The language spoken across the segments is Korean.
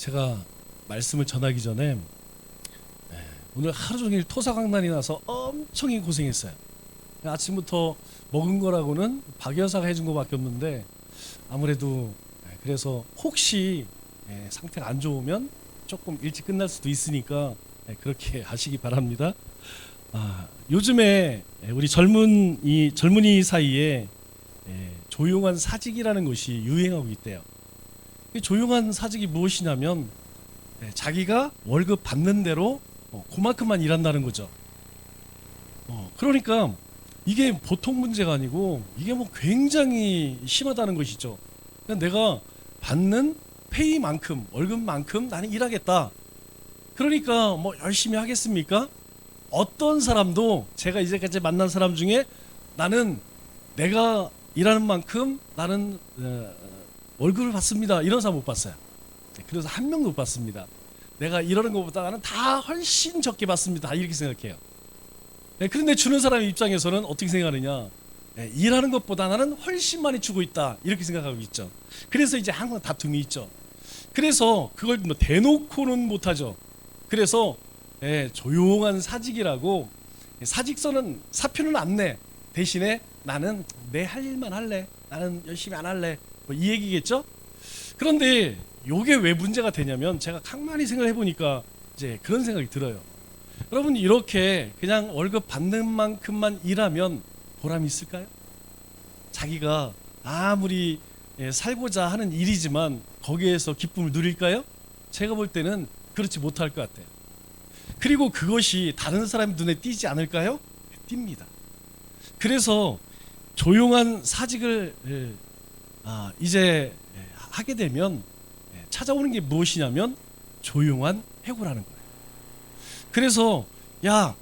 제가 말씀을 전하기 전에 오늘 하루 종일 토사강난이 나서 엄청 고생했어요. 아침부터 먹은 거라고는 박 여사가 해준 거밖에 없는데 아무래도 그래서 혹시 상태가 안 좋으면 조금 일찍 끝날 수도 있으니까 그렇게 하시기 바랍니다. 요즘에 우리 젊은이 사이에 조용한 사직이라는 것이 유행하고 있대요. 이 조용한 사직이 무엇이냐면 자기가 월급 받는 대로 그만큼만 일한다는 거죠. 그러니까 이게 보통 문제가 아니고 이게 뭐 굉장히 심하다는 것이죠. 그러니까 내가 받는 페이만큼, 월급만큼 나는 일하겠다. 그러니까 뭐 열심히 하겠습니까? 어떤 사람도 제가 이제까지 만난 사람 중에 나는 내가 일하는 만큼 나는 월급을 받습니다, 이런 사람 못 봤어요. 그래서 한 명도 못 봤습니다. 내가 이러는 것보다 나는 다 훨씬 적게 받습니다, 이렇게 생각해요. 그런데 주는 사람 입장에서는 어떻게 생각하느냐, 일하는 것보다 나는 훨씬 많이 주고 있다, 이렇게 생각하고 있죠. 그래서 이제 항상 다툼이 있죠. 그래서 그걸 뭐 대놓고는 못하죠. 그래서 조용한 사직이라고, 사직서는 사표는 안 내, 대신에 나는 내 할 일만 할래, 나는 열심히 안 할래, 뭐 이 얘기겠죠. 그런데 요게 왜 문제가 되냐면, 제가 가만히 생각해 보니까 이제 그런 생각이 들어요. 여러분, 이렇게 그냥 월급 받는 만큼만 일하면 보람이 있을까요? 자기가 아무리 살고자 하는 일이지만 거기에서 기쁨을 누릴까요? 제가 볼 때는 그렇지 못할 것 같아요. 그리고 그것이 다른 사람 눈에 띄지 않을까요? 띕니다. 그래서 조용한 사직을 이제 하게 되면 찾아오는 게 무엇이냐면 조용한 해고라는 거예요. 그래서 야,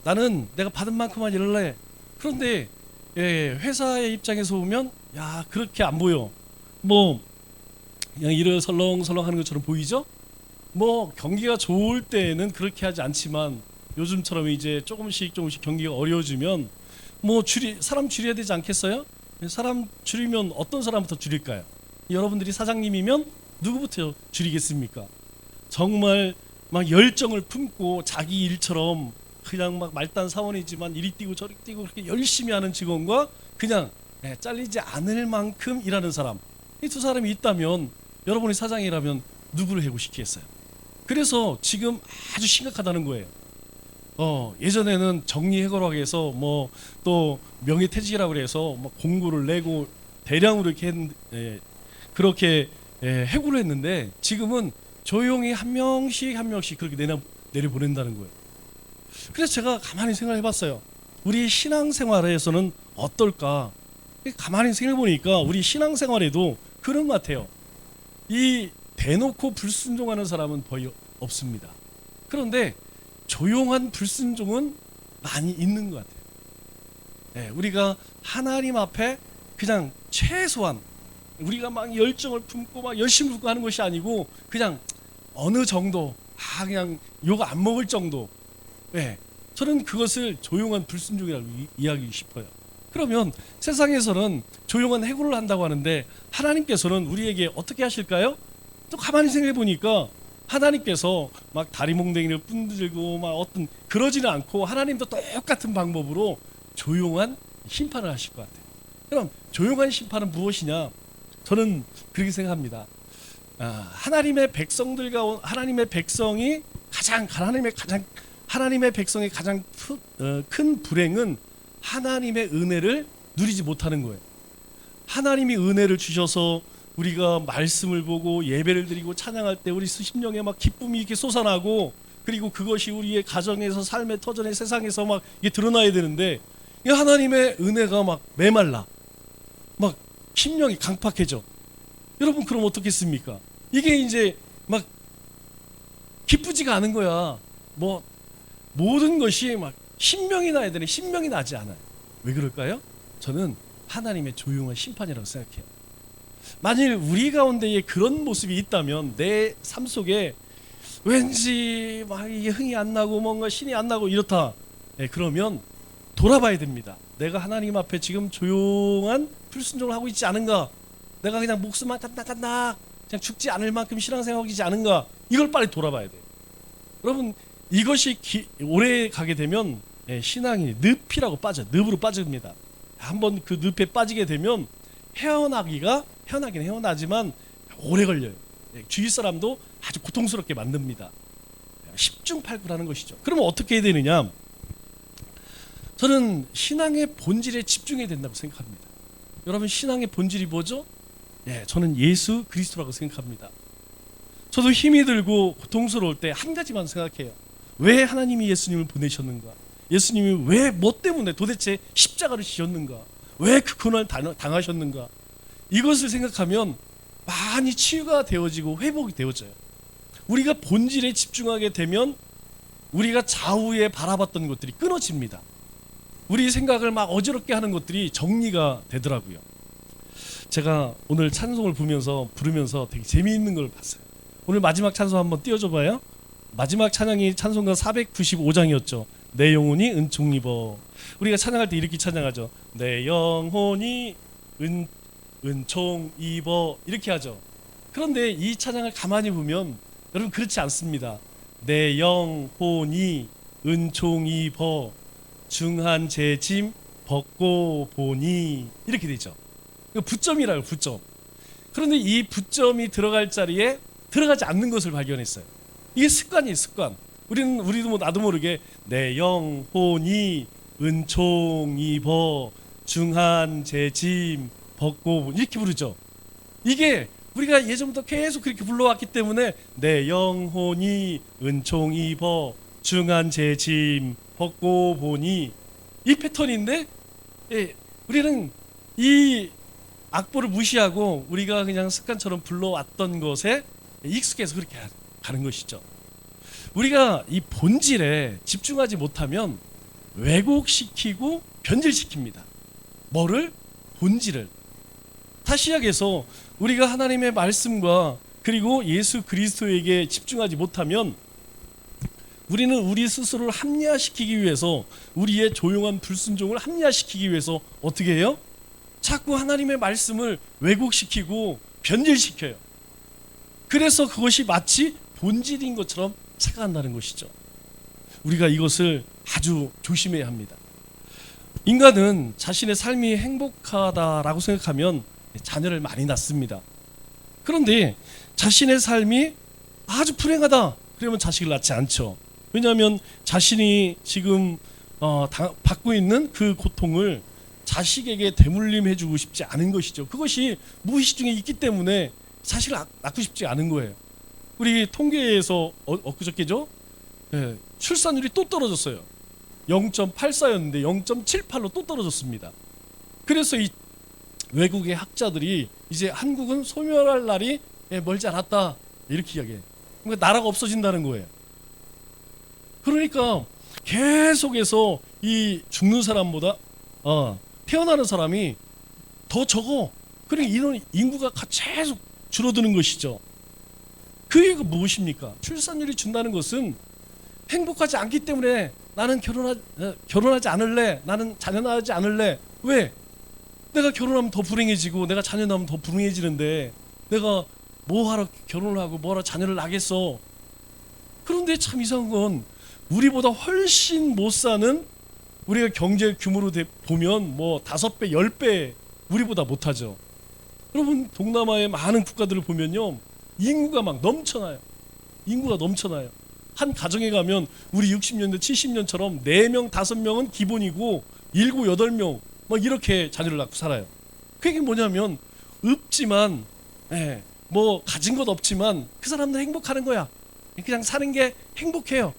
나는 내가 받은 만큼만 일할래. 그런데 회사의 입장에서 보면 야, 그렇게 안 보여. 뭐 그냥 일을 설렁설렁 하는 것처럼 보이죠? 뭐 경기가 좋을 때는 그렇게 하지 않지만 요즘처럼 이제 조금씩 경기가 어려워지면 뭐 사람 줄여야 되지 않겠어요? 사람 줄이면 어떤 사람부터 줄일까요? 여러분들이 사장님이면 누구부터 줄이겠습니까? 정말 막 열정을 품고 자기 일처럼 그냥 막 말단 사원이지만 이리 뛰고 저리 뛰고 그렇게 열심히 하는 직원과 그냥 잘리지 않을 만큼 일하는 사람, 이 두 사람이 있다면 여러분이 사장이라면 누구를 해고시키겠어요? 그래서 지금 아주 심각하다는 거예요. 예전에는 정리해고라고 해서 뭐 또 명예퇴직이라고 해서 뭐 공고를 내고 대량으로 이렇게 그렇게 해고를 했는데 지금은 조용히 한 명씩 그렇게 내려보낸다는 거예요. 그래서 제가 가만히 생각해 봤어요. 우리 신앙생활에서는 어떨까? 가만히 생각해 보니까 우리 신앙생활에도 그런 것 같아요. 이 대놓고 불순종하는 사람은 거의 없습니다. 그런데 조용한 불순종은 많이 있는 것 같아요. 우리가 하나님 앞에 그냥 최소한 우리가 막 열정을 품고 막 열심히 품고 하는 것이 아니고 그냥 어느 정도 그냥 욕 안 먹을 정도. 저는 그것을 조용한 불순종이라고 이야기하고 싶어요. 그러면 세상에서는 조용한 해고를 한다고 하는데 하나님께서는 우리에게 어떻게 하실까요? 또 가만히 생각해 보니까 하나님께서 막 다리몽댕이를 분들고 막 어떤 그러지는 않고 하나님도 똑같은 방법으로 조용한 심판을 하실 것 같아요. 그럼 조용한 심판은 무엇이냐? 저는 그렇게 생각합니다. 하나님의 백성이 하나님의 백성의 가장 큰 불행은 하나님의 은혜를 누리지 못하는 거예요. 하나님이 은혜를 주셔서 우리가 말씀을 보고 예배를 드리고 찬양할 때 우리 심령에 막 기쁨이 이렇게 솟아나고, 그리고 그것이 우리의 가정에서 삶의 터전의 세상에서 막 이게 드러나야 되는데, 이 하나님의 은혜가 막 메말라, 막 심령이 강팍해져. 여러분, 그럼 어떻겠습니까? 이게 이제 막 기쁘지가 않은 거야. 뭐 모든 것이 막 신명이 나야 되는 신명이 나지 않아요. 왜 그럴까요? 저는 하나님의 조용한 심판이라고 생각해요. 만일 우리 가운데에 그런 모습이 있다면 내 삶 속에 왠지 막 이게 흥이 안 나고 뭔가 신이 안 나고 이렇다. 그러면 돌아봐야 됩니다. 내가 하나님 앞에 지금 조용한 불순종을 하고 있지 않은가? 내가 그냥 목숨만 깐닥깐닥 그냥 죽지 않을 만큼 신앙생활이지 않은가, 이걸 빨리 돌아봐야 돼요. 여러분, 이것이 오래 가게 되면 신앙이 늪이라고 빠져요. 늪으로 빠집니다. 한번 그 늪에 빠지게 되면 헤어나긴 헤어나지만 오래 걸려요. 주위 사람도 아주 고통스럽게 만듭니다. 십중팔구라는 것이죠. 그러면 어떻게 해야 되느냐? 저는 신앙의 본질에 집중해야 된다고 생각합니다. 여러분, 신앙의 본질이 뭐죠? 저는 예수 그리스도라고 생각합니다. 저도 힘이 들고 고통스러울 때 한 가지만 생각해요. 왜 하나님이 예수님을 보내셨는가? 예수님이 왜 뭐 때문에 도대체 십자가를 지셨는가? 왜 그 고난을 당하셨는가? 이것을 생각하면 많이 치유가 되어지고 회복이 되어져요. 우리가 본질에 집중하게 되면 우리가 좌우에 바라봤던 것들이 끊어집니다. 우리 생각을 막 어지럽게 하는 것들이 정리가 되더라고요. 제가 오늘 찬송을 부르면서 되게 재미있는 걸 봤어요. 오늘 마지막 찬송 한번 띄워줘 봐요. 마지막 찬양이 찬송가 495장이었죠. 내 영혼이 은총 입어. 우리가 찬양할 때 이렇게 찬양하죠. 내 영혼이 은총 입어, 이렇게 하죠. 그런데 이 찬양을 가만히 보면 여러분, 그렇지 않습니다. 내 영혼이 은총 입어 중한 제 짐 벗고 보니, 이렇게 되죠. 부점이라요, 부점. 그런데 이 부점이 들어갈 자리에 들어가지 않는 것을 발견했어요. 이게 습관이에요, 습관. 우리도 뭐 나도 모르게 내 영혼이 은총 입어 중한 제 짐 벗고 보니, 이렇게 부르죠. 이게 우리가 예전부터 계속 그렇게 불러왔기 때문에 내 영혼이 은총 입어 중한 제 짐 벗고 보니, 이 패턴인데, 우리는 이 악보를 무시하고 우리가 그냥 습관처럼 불러왔던 것에 익숙해서 그렇게 가는 것이죠. 우리가 이 본질에 집중하지 못하면 왜곡시키고 변질시킵니다. 뭐를? 본질을. 다시 시작해서 우리가 하나님의 말씀과 그리고 예수 그리스도에게 집중하지 못하면 우리는 우리 스스로를 합리화시키기 위해서, 우리의 조용한 불순종을 합리화시키기 위해서 어떻게 해요? 자꾸 하나님의 말씀을 왜곡시키고 변질시켜요. 그래서 그것이 마치 본질인 것처럼 착각한다는 것이죠. 우리가 이것을 아주 조심해야 합니다. 인간은 자신의 삶이 행복하다라고 생각하면 자녀를 많이 낳습니다. 그런데 자신의 삶이 아주 불행하다 그러면 자식을 낳지 않죠. 왜냐하면 자신이 지금 받고 있는 그 고통을 자식에게 대물림해 주고 싶지 않은 것이죠. 그것이 무의식 중에 있기 때문에 자식을 낳고 싶지 않은 거예요. 우리 통계에서 엊그저께죠? 출산율이 또 떨어졌어요. 0.84였는데 0.78로 또 떨어졌습니다. 그래서 이 외국의 학자들이 이제 한국은 소멸할 날이 멀지 않았다, 이렇게 이야기해요. 그러니까 나라가 없어진다는 거예요. 그러니까 계속해서 이 죽는 사람보다 태어나는 사람이 더 적어. 그러니까 이런 인구가 계속 줄어드는 것이죠. 그 이유가 무엇입니까? 출산율이 준다는 것은 행복하지 않기 때문에 나는 결혼하지 않을래, 나는 자녀 낳지 않을래. 왜? 내가 결혼하면 더 불행해지고 내가 자녀 낳으면 더 불행해지는데 내가 뭐하러 결혼을 하고 뭐하러 자녀를 낳겠어. 그런데 참 이상한 건 우리보다 훨씬 못 사는, 우리가 경제 규모로 보면 뭐 5배, 10배 우리보다 못하죠. 여러분, 동남아의 많은 국가들을 보면요, 인구가 막 넘쳐나요. 인구가 넘쳐나요. 한 가정에 가면 우리 60년대 70년처럼 4명 5명은 기본이고 7, 8명 막 이렇게 자녀를 낳고 살아요. 그게 뭐냐면 없지만 뭐 가진 것 없지만 그 사람들 행복하는 거야. 그냥 사는 게 행복해요.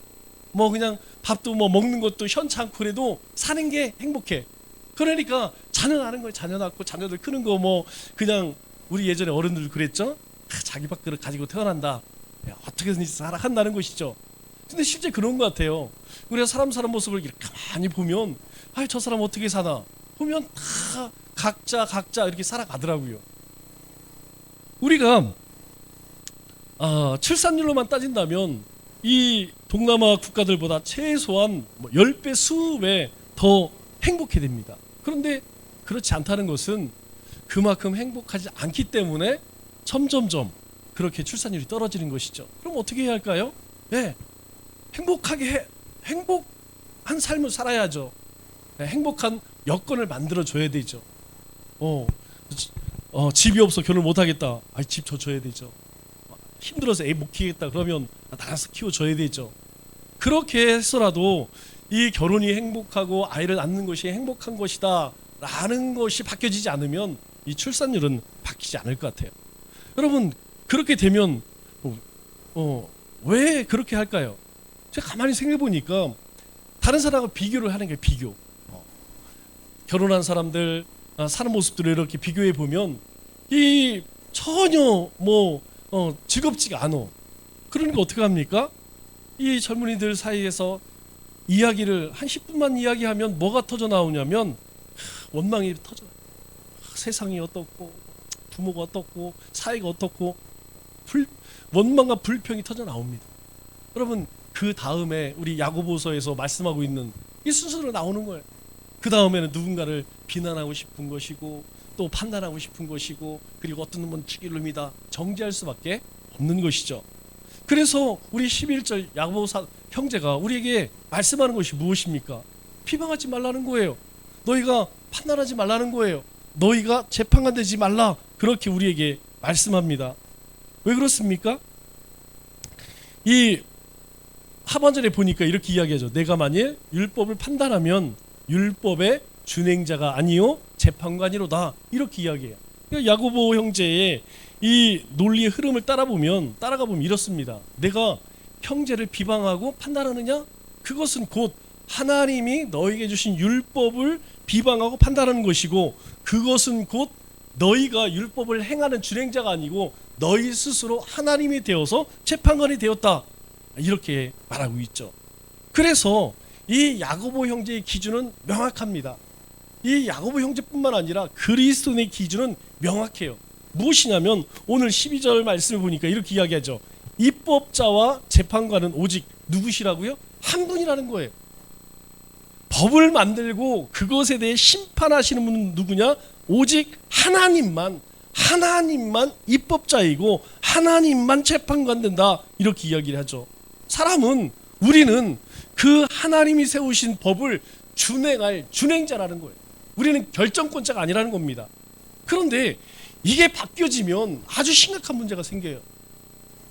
뭐 그냥 밥도 뭐 먹는 것도 현찮고 그래도 사는 게 행복해. 그러니까 자녀 낳는 거예요. 자녀 낳고 자녀들 크는 거 뭐 그냥 우리 예전에 어른들 그랬죠. 자기 밥그릇 가지고 태어난다. 어떻게든지 살아간다는 것이죠. 근데 실제 그런 것 같아요. 우리가 사람 사는 모습을 이렇게 가만히 보면 저 사람 어떻게 사나 보면 다 각자 이렇게 살아가더라고요. 우리가 출산율로만 따진다면 이 동남아 국가들보다 최소한 10배, 20배 더 행복해 됩니다. 그런데 그렇지 않다는 것은 그만큼 행복하지 않기 때문에 점점점 그렇게 출산율이 떨어지는 것이죠. 그럼 어떻게 해야 할까요? 행복한 삶을 살아야죠. 행복한 여건을 만들어 줘야 되죠. 집이 없어 결혼 못 하겠다. 집 줘야 되죠. 힘들어서 애 못 키우겠다. 그러면 나가서 키워줘야 되죠. 그렇게 해서라도 이 결혼이 행복하고 아이를 낳는 것이 행복한 것이다 라는 것이 바뀌어지지 않으면 이 출산율은 바뀌지 않을 것 같아요. 여러분, 그렇게 되면 왜 그렇게 할까요? 제가 가만히 생각해 보니까 다른 사람과 비교를 하는 게 비교. 결혼한 사람들 사는 모습들을 이렇게 비교해 보면 이 전혀 즐겁지가 않아. 그러니까 어떻게 합니까? 이 젊은이들 사이에서 이야기를 한 10분만 이야기하면 뭐가 터져 나오냐면 원망이 터져. 세상이 어떻고 부모가 어떻고 사회가 어떻고 원망과 불평이 터져 나옵니다. 여러분, 그 다음에 우리 야고보서에서 말씀하고 있는 이 순서로 나오는 거예요. 그 다음에는 누군가를 비난하고 싶은 것이고 또 판단하고 싶은 것이고 그리고 어떤 놈은 죽일 놈이다 정죄할 수밖에 없는 것이죠. 그래서 우리 11절 야고보 형제가 우리에게 말씀하는 것이 무엇입니까? 비방하지 말라는 거예요. 너희가 판단하지 말라는 거예요. 너희가 재판관 되지 말라. 그렇게 우리에게 말씀합니다. 왜 그렇습니까? 이 하반절에 보니까 이렇게 이야기하죠. 내가 만일 율법을 판단하면 율법의 준행자가 아니요 재판관이로다. 이렇게 이야기해요. 그러니까 야고보 형제의 이 논리의 흐름을 따라가 보면 이렇습니다. 내가 형제를 비방하고 판단하느냐? 그것은 곧 하나님이 너에게 주신 율법을 비방하고 판단하는 것이고 그것은 곧 너희가 율법을 행하는 준행자가 아니고 너희 스스로 하나님이 되어서 재판관이 되었다. 이렇게 말하고 있죠. 그래서 이 야고보 형제의 기준은 명확합니다. 이 야고보 형제뿐만 아니라 그리스도인의 기준은 명확해요. 무엇이냐면 오늘 12절 말씀을 보니까 이렇게 이야기하죠. 입법자와 재판관은 오직 누구시라고요? 한 분이라는 거예요. 법을 만들고 그것에 대해 심판하시는 분은 누구냐? 오직 하나님만 입법자이고 하나님만 재판관 된다. 이렇게 이야기를 하죠. 우리는 그 하나님이 세우신 법을 준행할 준행자라는 거예요. 우리는 결정권자가 아니라는 겁니다. 그런데 이게 바뀌어지면 아주 심각한 문제가 생겨요.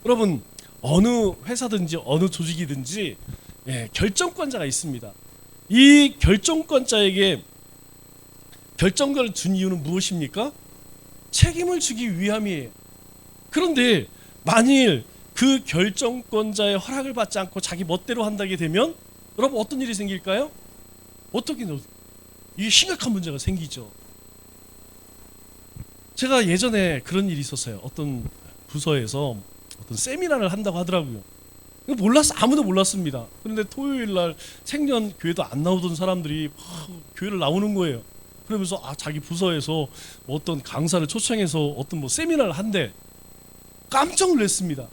여러분, 어느 회사든지 어느 조직이든지 결정권자가 있습니다. 이 결정권자에게 결정권을 준 이유는 무엇입니까? 책임을 주기 위함이에요. 그런데 만일 그 결정권자의 허락을 받지 않고 자기 멋대로 한다게 되면 여러분 어떤 일이 생길까요? 이게 심각한 문제가 생기죠. 제가 예전에 그런 일이 있었어요. 어떤 부서에서 어떤 세미나를 한다고 하더라고요. 아무도 몰랐습니다. 그런데 토요일 날 생년 교회도 안 나오던 사람들이 교회를 나오는 거예요. 그러면서 자기 부서에서 어떤 강사를 초청해서 어떤 세미나를 한대. 깜짝 놀랐습니다.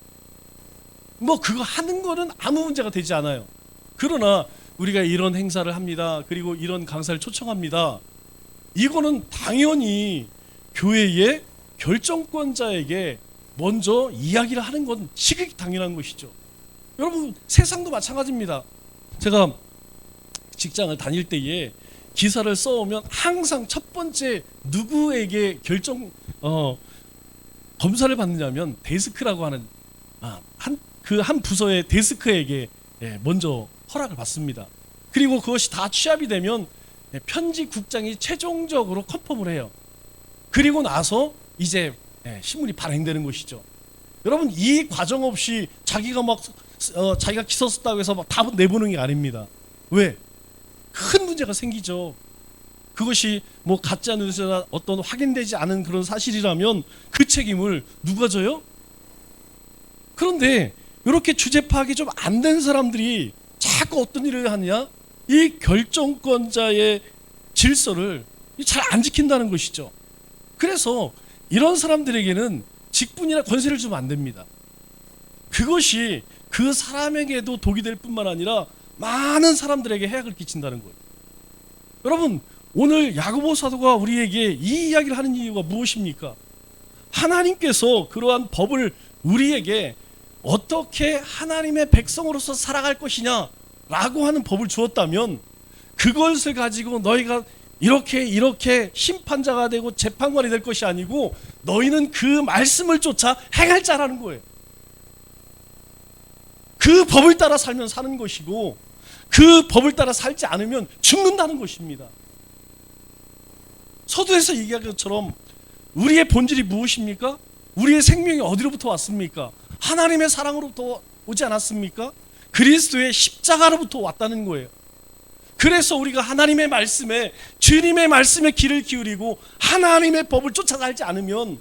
그거 하는 거는 아무 문제가 되지 않아요. 그러나 우리가 이런 행사를 합니다. 그리고 이런 강사를 초청합니다. 이거는 당연히 교회의 결정권자에게 먼저 이야기를 하는 건 지극히 당연한 것이죠. 여러분, 세상도 마찬가지입니다. 제가 직장을 다닐 때에 기사를 써오면 항상 첫 번째 누구에게 검사를 받느냐면 데스크라고 하는 한 부서의 데스크에게 먼저 허락을 받습니다. 그리고 그것이 다 취합이 되면 편집국장이 최종적으로 컨펌을 해요. 그리고 나서 이제 신문이 발행되는 것이죠. 여러분, 이 과정 없이 자기가 기사 썼다고 해서 답은 내보는 게 아닙니다. 왜? 큰 문제가 생기죠. 그것이 가짜 뉴스나 어떤 확인되지 않은 그런 사실이라면 그 책임을 누가 져요? 그런데 이렇게 주제 파악이 좀 안 된 사람들이 자꾸 어떤 일을 하느냐? 이 결정권자의 질서를 잘 안 지킨다는 것이죠. 그래서 이런 사람들에게는 직분이나 권세를 주면 안 됩니다. 그것이 그 사람에게도 독이 될 뿐만 아니라 많은 사람들에게 해악을 끼친다는 거예요. 여러분, 오늘 야고보 사도가 우리에게 이 이야기를 하는 이유가 무엇입니까? 하나님께서 그러한 법을 우리에게 어떻게 하나님의 백성으로서 살아갈 것이냐라고 하는 법을 주었다면 그것을 가지고 너희가 이렇게 심판자가 되고 재판관이 될 것이 아니고 너희는 그 말씀을 쫓아 행할 자라는 거예요. 그 법을 따라 살면 사는 것이고 그 법을 따라 살지 않으면 죽는다는 것입니다. 서두에서 얘기한 것처럼 우리의 본질이 무엇입니까? 우리의 생명이 어디로부터 왔습니까? 하나님의 사랑으로부터 오지 않았습니까? 그리스도의 십자가로부터 왔다는 거예요. 그래서 우리가 하나님의 말씀에, 주님의 말씀에 귀를 기울이고 하나님의 법을 쫓아 살지 않으면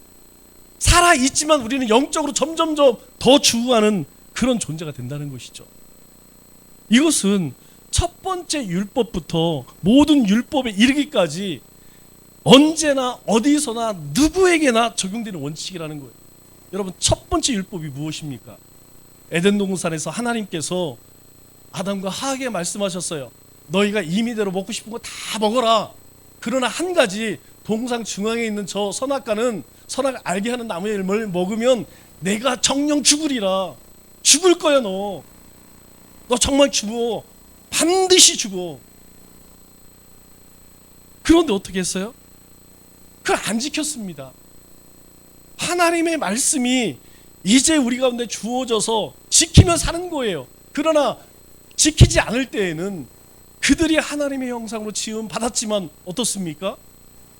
살아있지만 우리는 영적으로 점점점 더 죽어가는 그런 존재가 된다는 것이죠. 이것은 첫 번째 율법부터 모든 율법에 이르기까지 언제나 어디서나 누구에게나 적용되는 원칙이라는 거예요. 여러분, 첫 번째 율법이 무엇입니까? 에덴 동산에서 하나님께서 아담과 하와에게 말씀하셨어요. 너희가 임의대로 먹고 싶은 거 다 먹어라. 그러나 한 가지, 동상 중앙에 있는 저 선악과는, 선악을 알게 하는 나무의 열매를 먹으면 내가 정령 죽으리라. 죽을 거야 너. 너 정말 죽어. 반드시 죽어. 그런데 어떻게 했어요? 그걸 안 지켰습니다. 하나님의 말씀이 이제 우리 가운데 주어져서 지키며 사는 거예요. 그러나 지키지 않을 때에는 그들이 하나님의 형상으로 지음 받았지만 어떻습니까?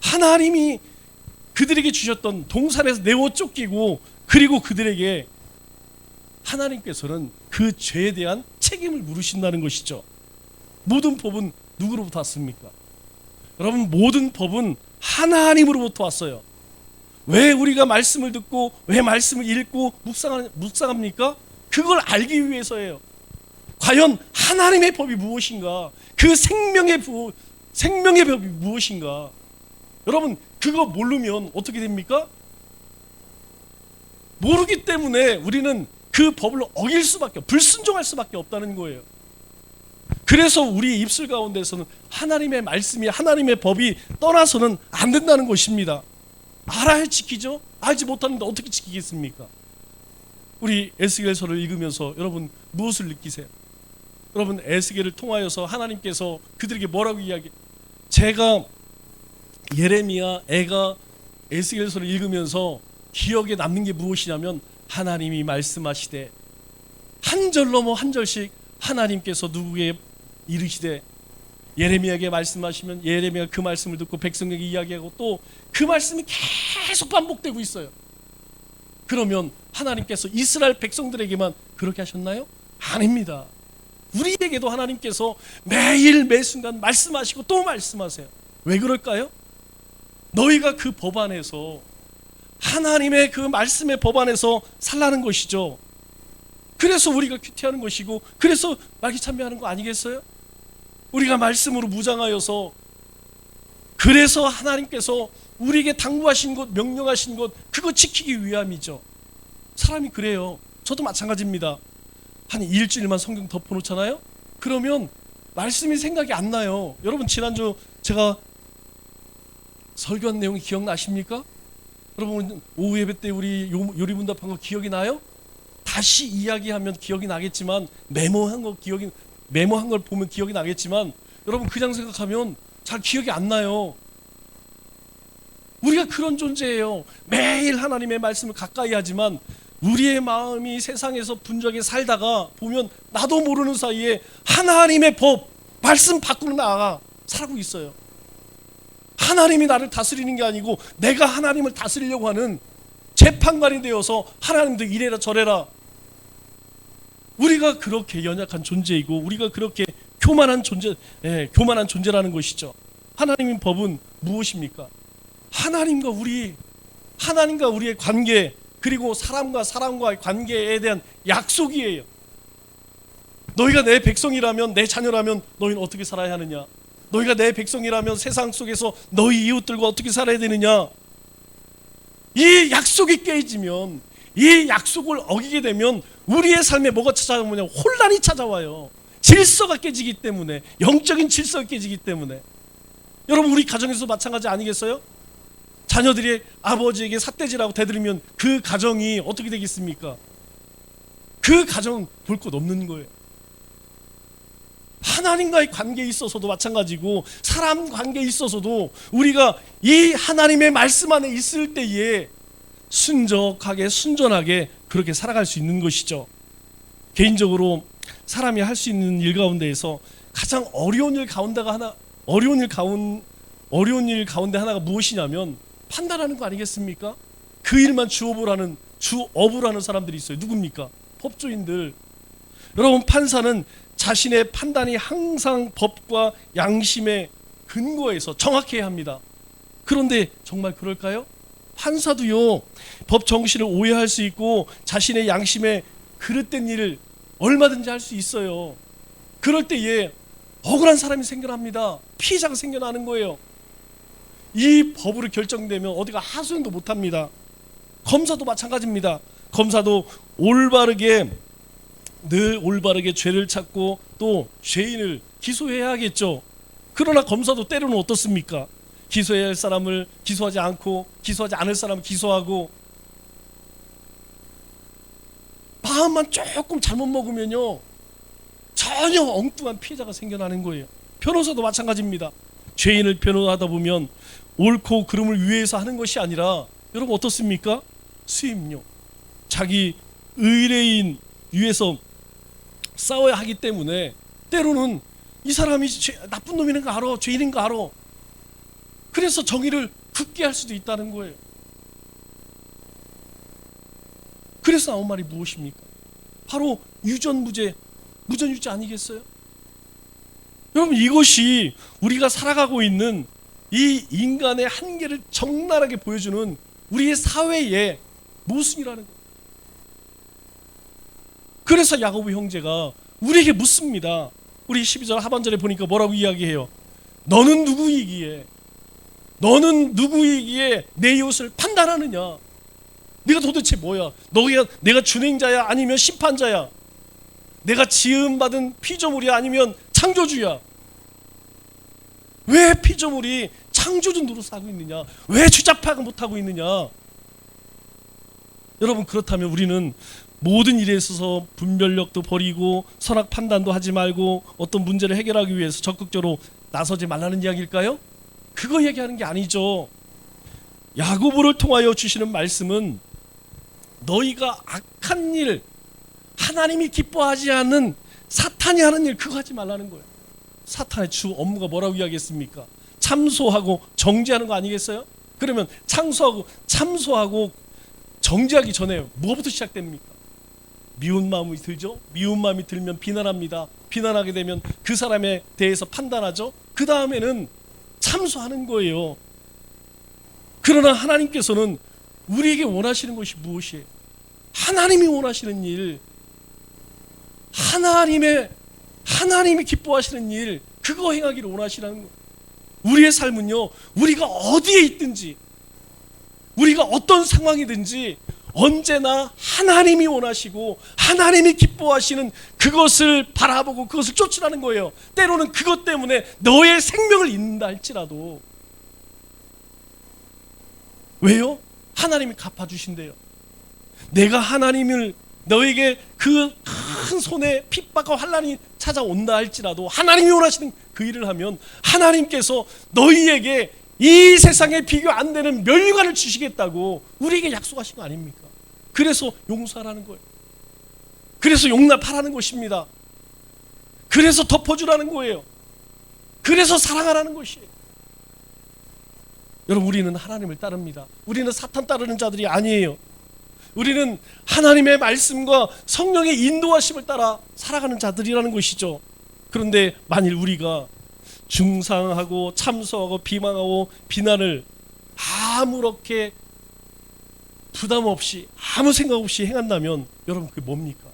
하나님이 그들에게 주셨던 동산에서 내어 쫓기고, 그리고 그들에게 하나님께서는 그 죄에 대한 책임을 물으신다는 것이죠. 모든 법은 누구로부터 왔습니까? 여러분, 모든 법은 하나님으로부터 왔어요. 왜 우리가 말씀을 듣고 왜 말씀을 읽고 묵상합니까? 그걸 알기 위해서예요. 과연 하나님의 법이 무엇인가? 그 생명의 법이 무엇인가? 여러분, 그거 모르면 어떻게 됩니까? 모르기 때문에 우리는 그 법을 어길 수밖에, 불순종할 수밖에 없다는 거예요. 그래서 우리 입술 가운데서는 하나님의 말씀이, 하나님의 법이 떠나서는 안 된다는 것입니다. 알아야 지키죠? 알지 못하는데 어떻게 지키겠습니까? 우리 에스겔서를 읽으면서 여러분 무엇을 느끼세요? 여러분, 에스겔을 통하여서 하나님께서 그들에게 뭐라고 제가 예레미야, 애가 에스겔서를 읽으면서 기억에 남는 게 무엇이냐면, 하나님이 말씀하시되 한 절 넘어 한 절씩 하나님께서 누구에게 이르시되, 예레미야에게 말씀하시면 예레미야가 그 말씀을 듣고 백성에게 이야기하고 또 그 말씀이 계속 반복되고 있어요. 그러면 하나님께서 이스라엘 백성들에게만 그렇게 하셨나요? 아닙니다. 우리에게도 하나님께서 매일 매순간 말씀하시고 또 말씀하세요. 왜 그럴까요? 너희가 그 법 안에서, 하나님의 그 말씀의 법 안에서 살라는 것이죠. 그래서 우리가 큐티하는 것이고, 그래서 말기참배하는 거 아니겠어요? 우리가 말씀으로 무장하여서, 그래서 하나님께서 우리에게 당부하신 것, 명령하신 것, 그거 지키기 위함이죠. 사람이 그래요. 저도 마찬가지입니다. 한 일주일만 성경 덮어놓잖아요? 그러면 말씀이 생각이 안 나요. 여러분, 지난주 제가 설교한 내용이 기억나십니까? 여러분, 오후 예배 때 우리 요리문답한 거 기억이 나요? 다시 이야기하면 기억이 나겠지만, 메모한 걸 보면 기억이 나겠지만, 여러분 그냥 생각하면 잘 기억이 안 나요. 우리가 그런 존재예요. 매일 하나님의 말씀을 가까이 하지만 우리의 마음이 세상에서 분주하게 살다가 보면 나도 모르는 사이에 하나님의 법, 말씀 밖으로 나가 살고 있어요. 하나님이 나를 다스리는 게 아니고 내가 하나님을 다스리려고 하는 재판관이 되어서 하나님도 이래라 저래라. 우리가 그렇게 연약한 존재이고 우리가 그렇게 교만한 존재라는 것이죠. 하나님의 법은 무엇입니까? 하나님과 우리의 관계, 그리고 사람과의 관계에 대한 약속이에요. 너희가 내 백성이라면, 내 자녀라면 너희는 어떻게 살아야 하느냐? 너희가 내 백성이라면 세상 속에서 너희 이웃들과 어떻게 살아야 되느냐? 이 약속이 깨지면, 이 약속을 어기게 되면 우리의 삶에 뭐가 찾아오냐? 혼란이 찾아와요. 질서가 깨지기 때문에, 영적인 질서가 깨지기 때문에. 여러분, 우리 가정에서 마찬가지 아니겠어요? 자녀들이 아버지에게 삿대질하고 대들으면 그 가정이 어떻게 되겠습니까? 그 가정 볼 것 없는 거예요. 하나님과의 관계에 있어서도 마찬가지고 사람 관계에 있어서도 우리가 이 하나님의 말씀 안에 있을 때에 순적하게 순전하게 그렇게 살아갈 수 있는 것이죠. 개인적으로 사람이 할 수 있는 일 가운데에서 가장 어려운 일 가운데 하나가 무엇이냐면 판단하는 거 아니겠습니까? 그 일만 주업을 하는 사람들이 있어요. 누굽니까? 법조인들. 여러분, 판사는 자신의 판단이 항상 법과 양심의 근거에서 정확해야 합니다. 그런데 정말 그럴까요? 판사도요, 법 정신을 오해할 수 있고 자신의 양심에 그릇된 일을 얼마든지 할 수 있어요. 그럴 때에 억울한 사람이 생겨납니다. 피해자가 생겨나는 거예요. 이 법으로 결정되면 어디가 하소연도 못합니다. 검사도 마찬가지입니다. 검사도 늘 올바르게 죄를 찾고 또 죄인을 기소해야 하겠죠. 그러나 검사도 때로는 어떻습니까? 기소해야 할 사람을 기소하지 않고 기소하지 않을 사람을 기소하고, 마음만 조금 잘못 먹으면요 전혀 엉뚱한 피해자가 생겨나는 거예요. 변호사도 마찬가지입니다. 죄인을 변호하다 보면 옳고 그름을 위해서 하는 것이 아니라 여러분 어떻습니까? 수임료, 자기 의뢰인 위해서 싸워야 하기 때문에 때로는 이 사람이 나쁜 놈이는 거 알아, 죄인인 거 알아. 그래서 정의를 굳게 할 수도 있다는 거예요. 그래서 나온 말이 무엇입니까? 바로 유전무죄, 무전유죄 아니겠어요? 여러분, 이것이 우리가 살아가고 있는 이 인간의 한계를 적나라하게 보여주는 우리의 사회의 모순이라는 거예요. 그래서 야고보 형제가 우리에게 묻습니다. 우리 12절 하반절에 보니까 뭐라고 이야기해요? 너는 누구이기에 내 이웃을 판단하느냐? 네가 도대체 뭐야? 내가 준행자야 아니면 심판자야? 내가 지음받은 피조물이야 아니면 창조주야? 왜 피조물이 창조주 노릇을 하고 있느냐? 왜 주잡파가 못하고 있느냐? 여러분, 그렇다면 우리는 모든 일에 있어서 분별력도 버리고 선악 판단도 하지 말고 어떤 문제를 해결하기 위해서 적극적으로 나서지 말라는 이야기일까요? 그거 얘기하는 게 아니죠. 야고보를 통하여 주시는 말씀은 너희가 악한 일, 하나님이 기뻐하지 않는 사탄이 하는 일, 그거 하지 말라는 거예요. 사탄의 주 업무가 뭐라고 이야기했습니까? 참소하고 정죄하는 거 아니겠어요? 그러면 참소하고 정죄하기 전에 뭐부터 시작됩니까? 미운 마음이 들죠? 미운 마음이 들면 비난합니다. 비난하게 되면 그 사람에 대해서 판단하죠. 그 다음에는 참소하는 거예요. 그러나 하나님께서는 우리에게 원하시는 것이 무엇이에요? 하나님이 원하시는 일, 하나님이 기뻐하시는 일, 그거 행하기를 원하시는 거예요. 우리의 삶은요, 우리가 어디에 있든지, 우리가 어떤 상황이든지 언제나 하나님이 원하시고 하나님이 기뻐하시는 그것을 바라보고 그것을 쫓으라는 거예요. 때로는 그것 때문에 너의 생명을 잃는다 할지라도. 왜요? 하나님이 갚아주신대요. 내가 하나님을 너에게 그 큰 손에 핍박과 환난이 찾아온다 할지라도 하나님이 원하시는 그 일을 하면 하나님께서 너희에게 이 세상에 비교 안 되는 멸류관을 주시겠다고 우리에게 약속하신 거 아닙니까? 그래서 용서하라는 거예요. 그래서 용납하라는 것입니다. 그래서 덮어주라는 거예요. 그래서 사랑하라는 것이에요. 여러분, 우리는 하나님을 따릅니다. 우리는 사탄 따르는 자들이 아니에요. 우리는 하나님의 말씀과 성령의 인도하심을 따라 살아가는 자들이라는 것이죠. 그런데 만일 우리가 중상하고 참소하고 비방하고 비난을 아무렇게 부담 없이 아무 생각 없이 행한다면 여러분, 그게 뭡니까?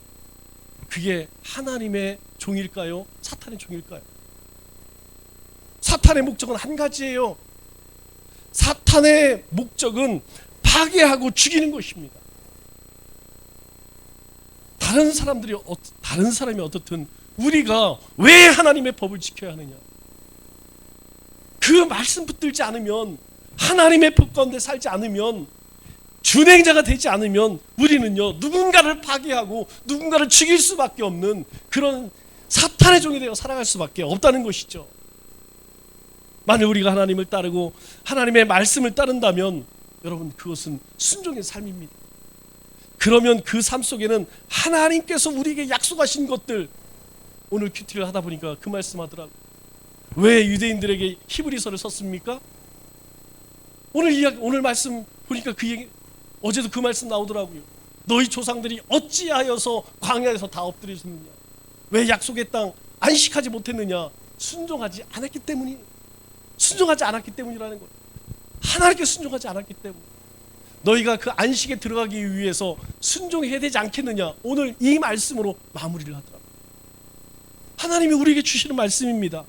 그게 하나님의 종일까요? 사탄의 종일까요? 사탄의 목적은 한 가지예요. 사탄의 목적은 파괴하고 죽이는 것입니다. 다른 사람이 어떻든 우리가 왜 하나님의 법을 지켜야 하느냐? 그 말씀 붙들지 않으면 하나님의 법 가운데 살지 않으면, 준행자가 되지 않으면 우리는요 누군가를 파괴하고 누군가를 죽일 수밖에 없는 그런 사탄의 종이 되어 살아갈 수밖에 없다는 것이죠. 만약 우리가 하나님을 따르고 하나님의 말씀을 따른다면 여러분, 그것은 순종의 삶입니다. 그러면 그 삶 속에는 하나님께서 우리에게 약속하신 것들, 오늘 큐티를 하다 보니까 그 말씀하더라고요. 왜 유대인들에게 히브리서를 썼습니까? 오늘 말씀 보니까 그 얘기, 어제도 그 말씀 나오더라고요. 너희 조상들이 어찌하여서 광야에서 다 엎드려졌느냐? 왜 약속의 땅 안식하지 못했느냐? 순종하지 않았기 때문이라는 거예요. 하나님께 순종하지 않았기 때문에. 너희가 그 안식에 들어가기 위해서 순종해야 되지 않겠느냐? 오늘 이 말씀으로 마무리를 하더라고요. 하나님이 우리에게 주시는 말씀입니다.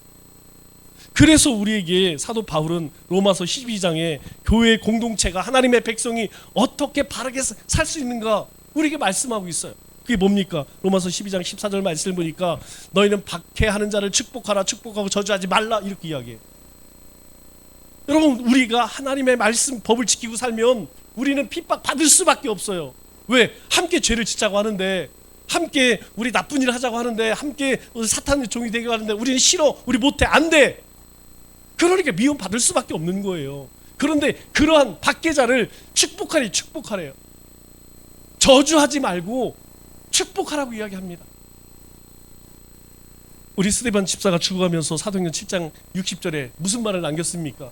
그래서 우리에게 사도 바울은 로마서 12장에 교회 공동체가, 하나님의 백성이 어떻게 바르게 살 수 있는가 우리에게 말씀하고 있어요. 그게 뭡니까? 로마서 12장 14절 말씀을 보니까 너희는 박해하는 자를 축복하라, 축복하고 저주하지 말라, 이렇게 이야기해요. 여러분, 우리가 하나님의 말씀 법을 지키고 살면 우리는 핍박 받을 수밖에 없어요. 왜? 함께 죄를 짓자고 하는데, 함께 우리 나쁜 일을 하자고 하는데, 함께 사탄의 종이 되게 하는데 우리는 싫어, 우리 못해, 안 돼. 그러니까 미움 받을 수밖에 없는 거예요. 그런데 그러한 박해자를 축복하래요. 저주하지 말고 축복하라고 이야기합니다. 우리 스데반 집사가 죽어가면서 사도행전 7장 60절에 무슨 말을 남겼습니까?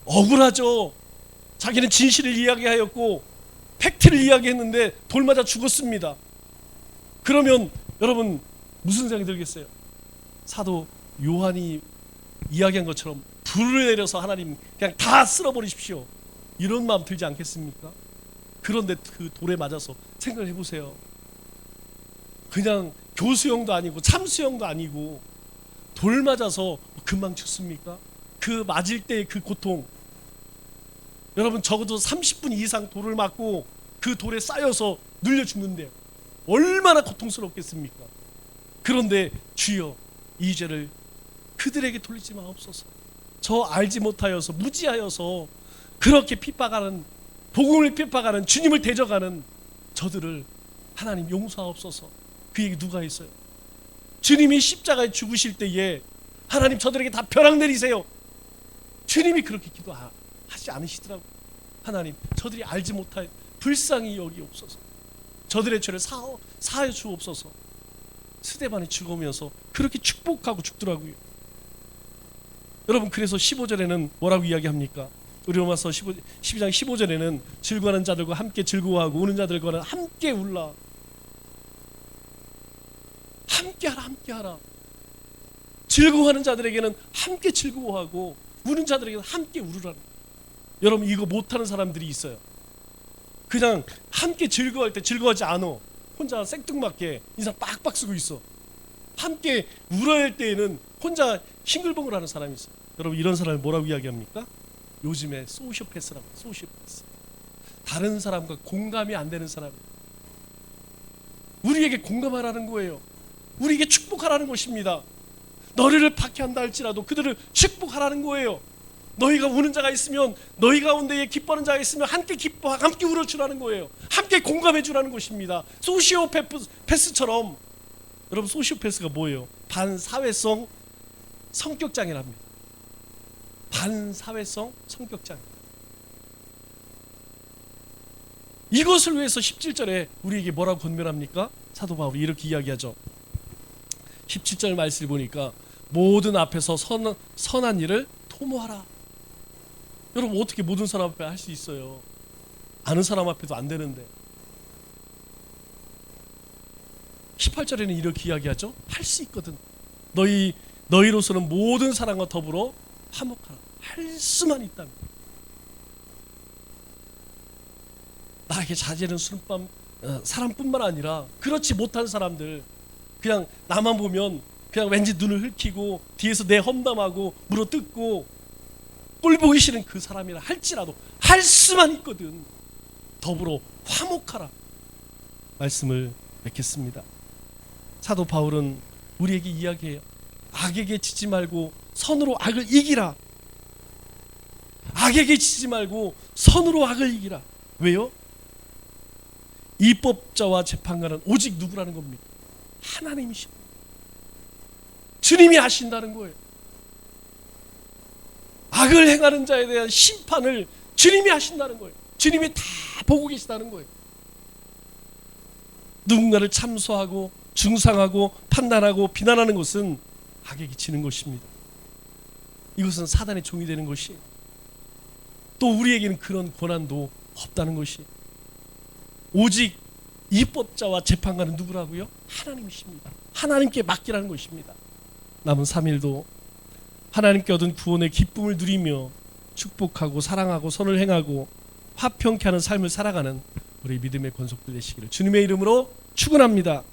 억울하죠. 자기는 진실을 이야기하였고 팩트를 이야기했는데 돌 맞아 죽었습니다. 그러면 여러분 무슨 생각이 들겠어요? 사도 요한이 이야기한 것처럼 불을 내려서 하나님 그냥 다 쓸어버리십시오, 이런 마음 들지 않겠습니까? 그런데 그 돌에 맞아서 생각을 해보세요. 그냥 교수형도 아니고 참수형도 아니고 돌 맞아서 금방 죽습니까? 그 맞을 때의 그 고통, 여러분 적어도 30분 이상 돌을 맞고 그 돌에 쌓여서 눌려 죽는데요, 얼마나 고통스럽겠습니까? 그런데 주여, 이 죄를 그들에게 돌리지 마옵소서. 저 알지 못하여서 무지하여서 그렇게 핍박하는, 복음을 핍박하는, 주님을 대적하는 저들을 하나님 용서하옵소서. 그 얘기 누가 했어요? 주님이 십자가에 죽으실 때에 하나님 저들에게 다 벼락 내리세요, 주님이 그렇게 기도하지 않으시더라고요. 하나님 저들이 알지 못하여 불쌍히 여기옵소서. 저들의 죄를 사하여 주옵소서. 스데반이 죽으면서 그렇게 축복하고 죽더라고요. 여러분, 그래서 15절에는 뭐라고 이야기합니까? 우리 로마서 12장 15절에는 즐거워하는 자들과 함께 즐거워하고 우는 자들과는 함께 울라. 함께하라. 즐거워하는 자들에게는 함께 즐거워하고 우는 자들에게는 함께 울으라는. 여러분, 이거 못하는 사람들이 있어요. 그냥 함께 즐거워할 때 즐거워하지 않아. 혼자 생뚱맞게 인상 빡빡 쓰고 있어. 함께 울어야 할 때에는 혼자 싱글벙글 하는 사람이 있어요. 여러분, 이런 사람을 뭐라고 이야기합니까? 요즘에 소시오패스라고. 소시오패스. 다른 사람과 공감이 안 되는 사람. 우리에게 공감하라는 거예요. 우리에게 축복하라는 것입니다. 너희를 박해한다 할지라도 그들을 축복하라는 거예요. 너희가 우는 자가 있으면, 너희 가운데에 기뻐하는 자가 있으면 함께 기뻐하고 함께 울어주라는 거예요. 함께 공감해 주라는 것입니다. 소시오패스처럼. 여러분, 소시오패스가 뭐예요? 반사회성 성격장애랍니다. 반사회성 성격장애. 이것을 위해서 17절에 우리에게 뭐라고 권면합니까? 사도 바울이 이렇게 이야기하죠. 17절 말씀을 보니까 모든 앞에서 선한 일을 도모하라. 여러분, 어떻게 모든 사람 앞에 할 수 있어요? 아는 사람 앞에도 안 되는데. 18절에는 이렇게 이야기하죠. 할 수 있거든. 너희로서는 모든 사람과 더불어 화목하라. 할 수만 있다면. 나에게 자제는 사람뿐만 아니라 그렇지 못한 사람들, 그냥 나만 보면 그냥 왠지 눈을 흘키고 뒤에서 내 험담하고 물어뜯고 꼴 보기 싫은 그 사람이라 할지라도 할 수만 있거든. 더불어 화목하라 말씀을 맺겠습니다. 사도 바울은 우리에게 이야기해요. 악에게 지지 말고 선으로 악을 이기라. 악에게 지지 말고 선으로 악을 이기라. 왜요? 입법자와 재판관은 오직 누구라는 겁니까? 하나님이십니다. 주님이 하신다는 거예요. 악을 행하는 자에 대한 심판을 주님이 하신다는 거예요. 주님이 다 보고 계시다는 거예요. 누군가를 참소하고 중상하고 판단하고 비난하는 것은 악에 기치는 것입니다. 이것은 사단의 종이 되는 것이에요. 또 우리에게는 그런 권한도 없다는 것이에요. 오직 입법자와 재판관은 누구라고요? 하나님이십니다. 하나님께 맡기라는 것입니다. 남은 3일도 하나님께 얻은 구원의 기쁨을 누리며 축복하고 사랑하고 선을 행하고 화평케 하는 삶을 살아가는 우리 믿음의 권속들 되시기를 주님의 이름으로 축원합니다.